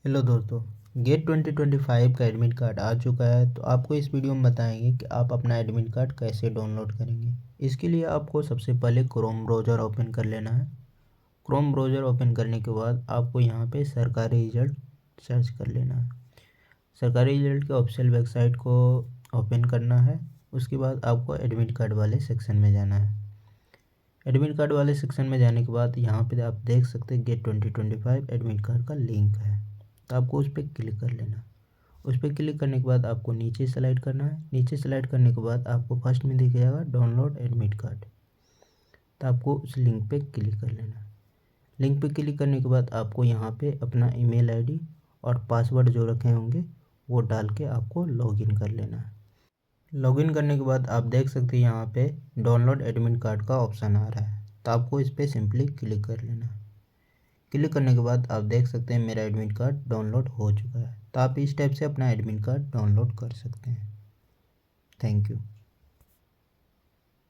Hello दोस्तों, gate 2025 का admit card आ चुका है। तो आपको इस वीडियो में बताएंगे कि आप अपना एडमिट कार्ड कैसे डाउनलोड करेंगे। इसके लिए आपको सबसे पहले क्रोम ब्राउज़र ओपन कर लेना है। क्रोम ब्राउज़र ओपन करने के बाद आपको यहाँ पे सरकारी रिजल्ट सर्च कर लेना है। सरकारी रिजल्ट के ऑफिशियल वेबसाइट को ओपन करना है। उसके बाद आपको एडमिट कार्ड वाले सेक्शन में जाना है। एडमिट कार्ड वाले सेक्शन में जाने के बाद यहाँ पे आप देख सकते हैं गेट 2025 एडमिट कार्ड का लिंक है। तो आपको उस पर क्लिक कर लेना। उस पर क्लिक करने के बाद आपको नीचे स्लाइड करना है। नीचे स्लाइड करने के बाद आपको फर्स्ट में दिख जाएगा डाउनलोड एडमिट कार्ड। तो आपको उस लिंक पे क्लिक कर लेना है। लिंक पे क्लिक करने के बाद आपको यहाँ पे अपना ईमेल आईडी और पासवर्ड जो रखे होंगे वो डाल के आपको लॉगिन कर लेना है। लॉगिन करने के बाद आप देख सकते हैं यहाँ पे डाउनलोड एडमिट कार्ड का ऑप्शन आ रहा है। तो आपको इस पर सिंपली क्लिक कर लेना है। क्लिक करने के बाद आप देख सकते हैं मेरा एडमिट कार्ड डाउनलोड हो चुका है। तो आप इस टाइप से अपना एडमिट कार्ड डाउनलोड कर सकते हैं। Thank you.